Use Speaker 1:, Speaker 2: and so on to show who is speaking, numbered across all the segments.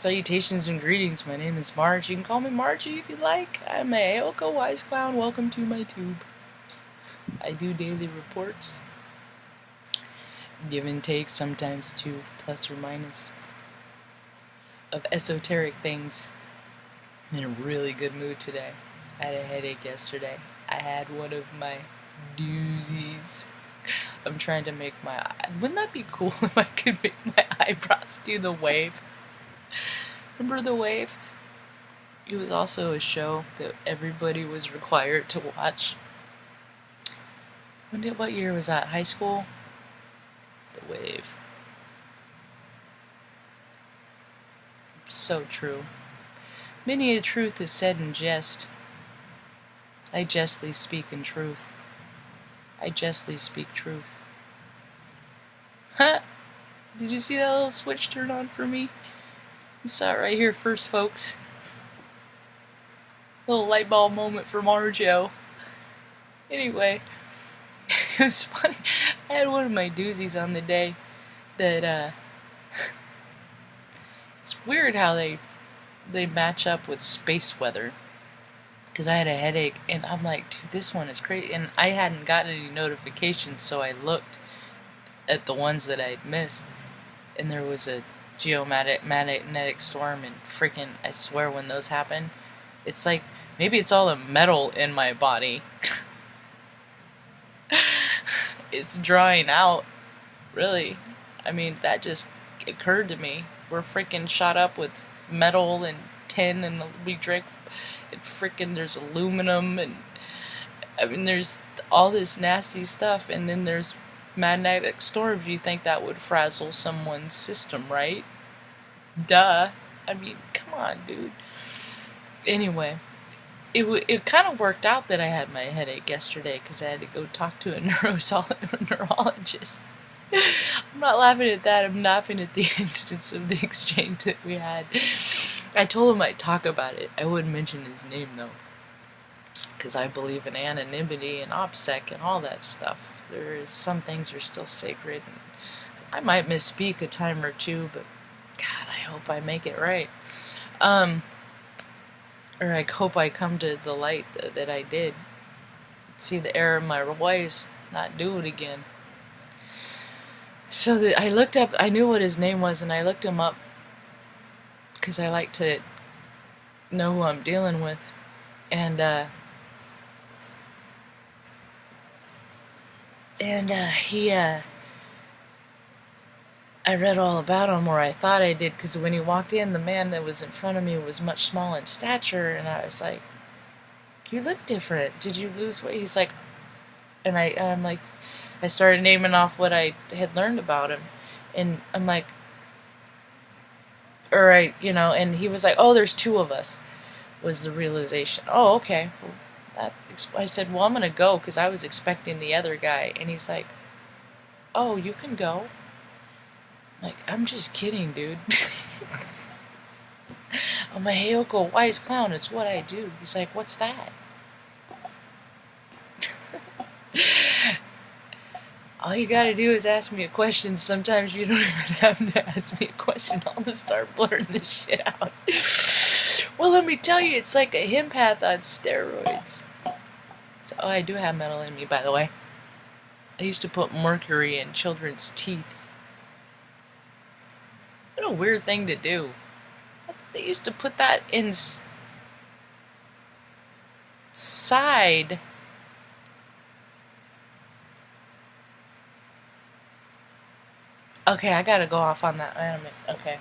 Speaker 1: Salutations and greetings, my name is Marge. You can call me Margie if you like. I'm a Aoka Wise Clown. Welcome to my tube. I do daily reports. Give and take, sometimes two, plus or minus, of esoteric things. I'm in a really good mood today. I had a headache yesterday. I had one of my doozies. I'm trying to make my... Wouldn't that be cool if I could make my eyebrows do the wave? Remember the wave? It was also a show that everybody was required to watch. What year was that? High school? The wave. So true. Many a truth is said in jest. I justly speak in truth. I justly speak truth. Huh? Did you see that little switch turn on for me? You saw it right here first, folks. Little light bulb moment for Marjo. Anyway, it was funny. I had one of my doozies on the day that, it's weird how they match up with space weather. Because I had a headache, and I'm like, dude, this one is crazy. And I hadn't gotten any notifications, so I looked at the ones that I'd missed, and there was a Geomatic Storm, and freaking, I swear when those happen, it's like, maybe it's all the metal in my body. It's drying out, really. I mean, that just occurred to me. We're freaking shot up with metal and tin, and we drink, and freaking there's aluminum, and I mean, there's all this nasty stuff, and then there's magnetic storms. You think that would frazzle someone's system, right? Duh. I mean, come on, dude. Anyway, it kind of worked out that I had my headache yesterday because I had to go talk to a neurologist. I'm not laughing at that. I'm laughing at the instance of the exchange that we had. I told him I'd talk about it. I wouldn't mention his name, though, because I believe in anonymity and OPSEC and all that stuff. Some things are still sacred, and I might misspeak a time or two, but God, I hope I make it right. Or I hope I come to the light that I did. See the error of my ways, not do it again. So I looked up, I knew what his name was, and I looked him up because I like to know who I'm dealing with. And I read all about him, or I thought I did, because when he walked in, the man that was in front of me was much smaller in stature, and I was like, you look different. Did you lose weight? He's like, and I'm like, I started naming off what I had learned about him, and I'm like, alright, and he was like, oh, there's two of us, was the realization. Oh, okay. Well, I said, well, I'm going to go, because I was expecting the other guy, and he's like, oh, you can go? Like, I'm just kidding, dude. I'm a Heoko Wise Clown, it's what I do. He's like, what's that? All you gotta do is ask me a question. Sometimes you don't even have to ask me a question. I'll just start blurting this shit out. Well, let me tell you, it's like a empath on steroids. So, I do have metal in me, by the way. I used to put mercury in children's teeth. What a weird thing to do. They used to put that inside. Okay, I gotta go off on that. Okay.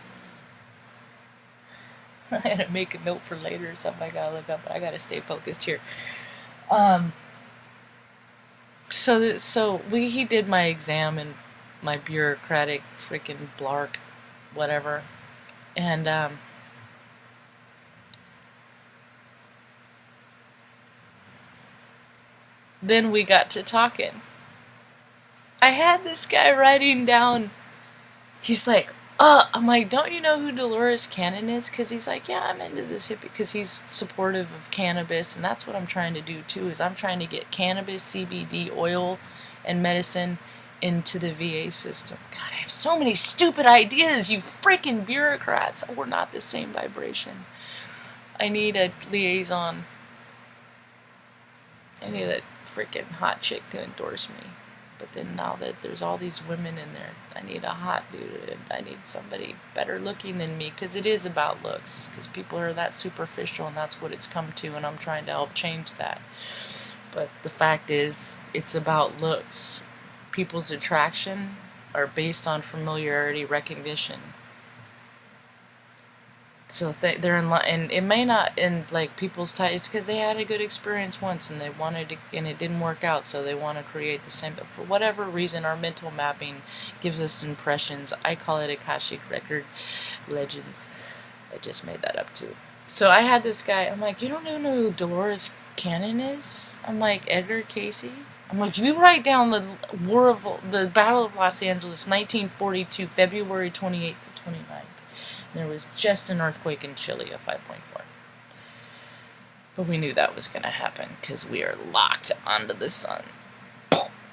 Speaker 1: I had to make a note for later or something I gotta look up, but I gotta stay focused here. He did my exam and my bureaucratic freaking blark, whatever, and then we got to talking. I had this guy writing down. He's like, I'm like, don't you know who Dolores Cannon is? Because he's like, yeah, I'm into this hippie, because he's supportive of cannabis, and that's what I'm trying to do too, is I'm trying to get cannabis, CBD oil, and medicine into the VA system. God, I have so many stupid ideas, you freaking bureaucrats. We're not the same vibration. I need a liaison. I need a freaking hot chick to endorse me. But then now that there's all these women in there, I need a hot dude, and I need somebody better looking than me, because it is about looks, because people are that superficial, and that's what it's come to, and I'm trying to help change that. But the fact is, it's about looks. People's attraction are based on familiarity, recognition. So they're in line, and it may not end like people's type. It's because they had a good experience once, and they wanted to, and it didn't work out, so they want to create the same. But for whatever reason, our mental mapping gives us impressions. I call it Akashic Record legends. I just made that up too. So I had this guy. I'm like, you don't even know who Dolores Cannon is? I'm like, Edgar Casey. I'm like, you write down the Battle of Los Angeles, 1942, February 28th to 29th. There was just an earthquake in Chile of 5.4. But we knew that was going to happen because we are locked onto the sun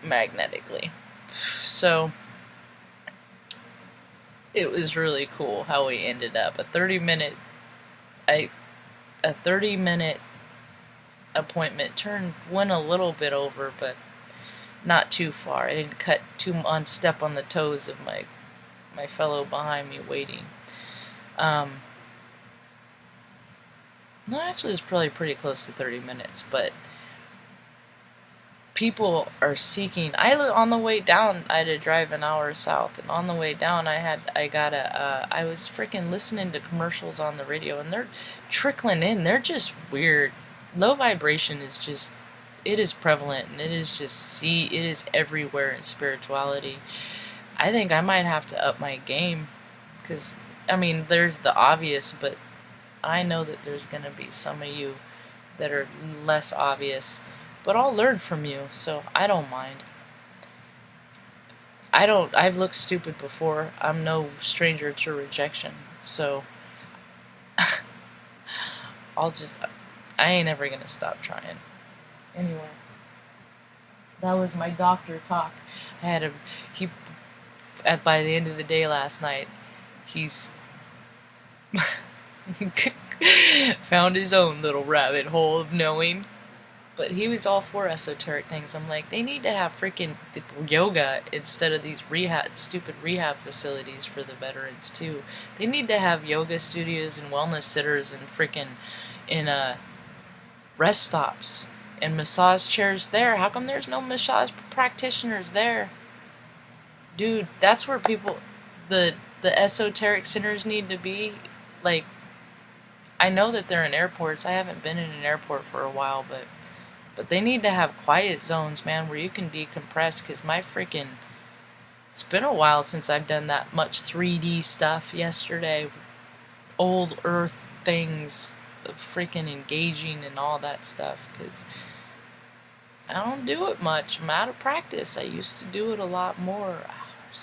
Speaker 1: magnetically. So it was really cool how we ended up. A 30-minute appointment went a little bit over, but not too far. I didn't step on the toes of my fellow behind me waiting. No, actually, it's probably pretty close to 30 minutes, but people are seeking. On the way down, I had to drive an hour south, and on the way down, I was freaking listening to commercials on the radio, and they're trickling in. They're just weird. Low vibration is just, it is prevalent, and it is everywhere in spirituality. I think I might have to up my game, because I mean, there's the obvious, but I know that there's going to be some of you that are less obvious, but I'll learn from you, so I don't mind. I've looked stupid before. I'm no stranger to rejection, so I ain't ever going to stop trying. Anyway, that was my doctor talk. By the end of the day last night, he's found his own little rabbit hole of knowing, but he was all for esoteric things. I'm like, they need to have freaking yoga instead of these stupid rehab facilities for the veterans too. They need to have yoga studios and wellness centers and freaking rest stops and massage chairs there. How come there's no massage practitioners there? Dude, that's where the esoteric centers need to be. Like, I know that they're in airports. I haven't been in an airport for a while, but they need to have quiet zones, man, where you can decompress, because it's been a while since I've done that much 3D stuff yesterday. Old earth things, freaking engaging and all that stuff, because I don't do it much. I'm out of practice. I used to do it a lot more.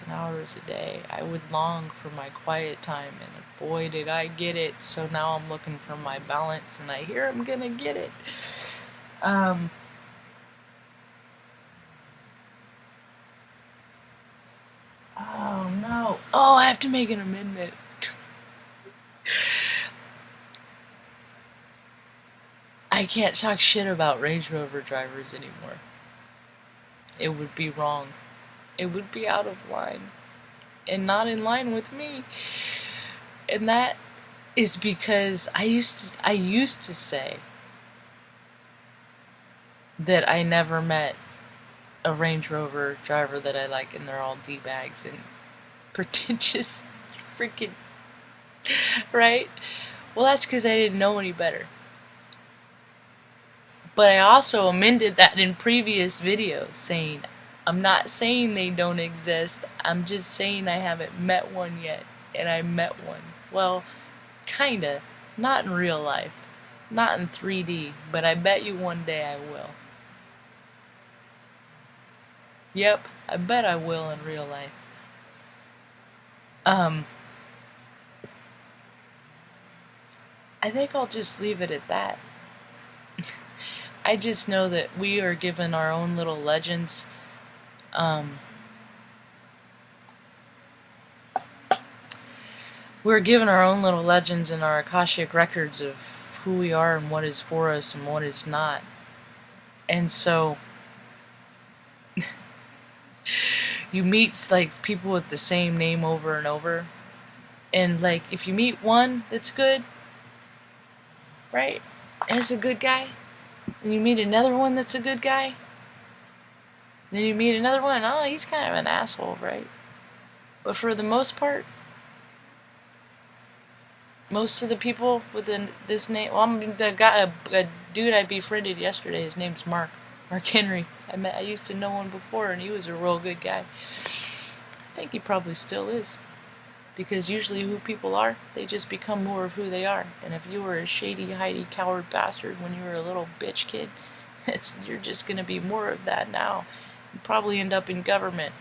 Speaker 1: And hours a day. I would long for my quiet time, and boy did I get it. So now I'm looking for my balance, and I hear I'm gonna get it. Oh no. Oh, I have to make an amendment. I can't talk shit about Range Rover drivers anymore. It would be wrong. It would be out of line, and not in line with me. And that is because I used to say that I never met a Range Rover driver that I like, and they're all D-bags and pretentious freaking, right? Well, that's because I didn't know any better. But I also amended that in previous videos, saying, I'm not saying they don't exist, I'm just saying I haven't met one yet, and I met one. Well, kinda. Not in real life. Not in 3D, but I bet you one day I will. Yep, I bet I will in real life. I think I'll just leave it at that. I just know that we are given our own little legends, we're given our own little legends in our Akashic Records of who we are and what is for us and what is not. And so you meet like people with the same name over and over, and like if you meet one that's good, right, and it's a good guy, and you meet another one that's a good guy, then you meet another one, oh, he's kind of an asshole, right? But for the most part, most of the people within this name, well, the guy, a dude I befriended yesterday, his name's Mark Henry. I used to know him before, and he was a real good guy. I think he probably still is, because usually who people are, they just become more of who they are. And if you were a shady, hidey, coward bastard when you were a little bitch kid, you're just gonna be more of that now. You probably end up in government.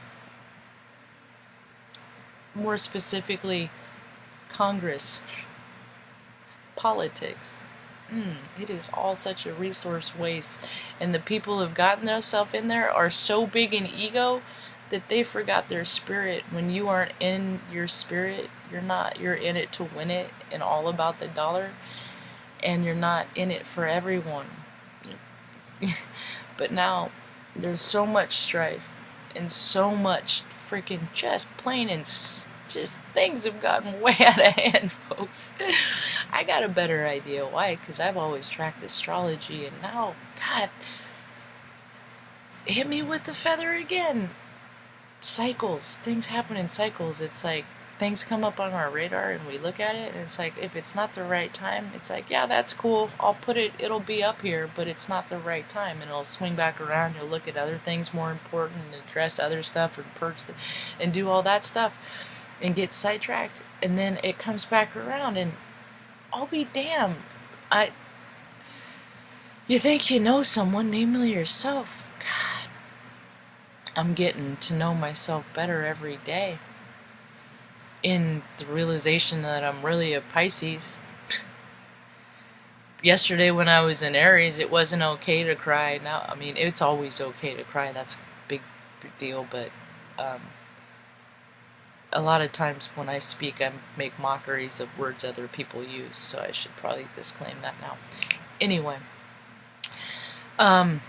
Speaker 1: More specifically, Congress. Politics. It is all such a resource waste, and the people who've gotten themselves in there are so big in ego that they forgot their spirit. When you aren't in your spirit, you're in it to win it and all about the dollar, and you're not in it for everyone. But now there's so much strife and so much freaking just plain and just things have gotten way out of hand, folks. I got a better idea why, because I've always tracked astrology, and now, God, hit me with the feather again. Cycles. Things happen in cycles. It's like things come up on our radar and we look at it, and it's like if it's not the right time, it's like, yeah, that's cool, I'll put it, it'll be up here, but it's not the right time, and it'll swing back around. You'll look at other things more important and address other stuff and perch and do all that stuff and get sidetracked, and then it comes back around, and I'll be damned. You think you know someone, namely yourself. God, I'm getting to know myself better every day, in the realization that I'm really a Pisces. Yesterday when I was in Aries, it wasn't okay to cry. Now, I mean, it's always okay to cry. That's a big deal, but a lot of times when I speak, I make mockeries of words other people use, so I should probably disclaim that now. Anyway, my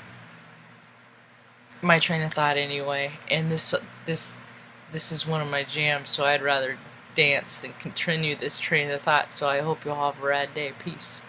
Speaker 1: train of thought anyway, and this is one of my jams, so I'd rather dance than continue this train of thought, so I hope you'll have a rad day. Peace.